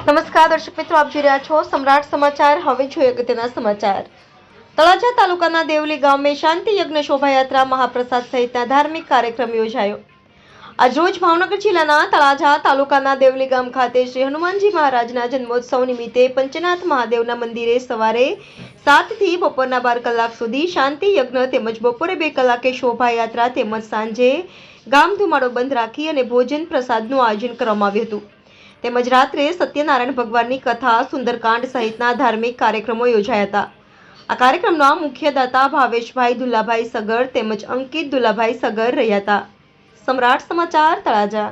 નમસ્કાર દર્શક મિત્રો, આપ જોઈ રહ્યા છો સમ્રાટ સમાચાર. હવે જોઈએ અગત્યના સમાચાર. તળાજા તાલુકાના દેવલી ગામે શાંતિ યજ્ઞ શોભાયાત્રા, મહાપ્રસાદ સહિતના ધાર્મિક કાર્યક્રમ યોજાયો. આજરોજ ભાવનગર જિલ્લાના તળાજા તાલુકાના દેવલી ગામ ખાતે શ્રી હનુમાનજી મહારાજના જન્મોત્સવ નિમિત્તે પંચનાથ મહાદેવના મંદિરે સવારે 7 થી બપોરના 12 કલાક સુધી શાંતિ યજ્ઞ તેમજ બપોરે 2 કલાકે શોભાયાત્રા તેમજ સાંજે ગામ ધુમાડો બંધ રાખી અને ભોજન પ્રસાદનું આયોજન કરવામાં આવ્યું હતું. તેમજ રાત્રે સત્યનારાયણ ભગવાનની કથા, સુંદરકાંડ સહિતના ધાર્મિક કાર્યક્રમો યોજાયા હતા. આ કાર્યક્રમના મુખ્ય દાતા ભાવેશભાઈ દુલાભાઈ સગર તેમજ અંકિત દુલાભાઈ સગર રહ્યા હતા. સમ્રાટ સમાચાર, તળાજા.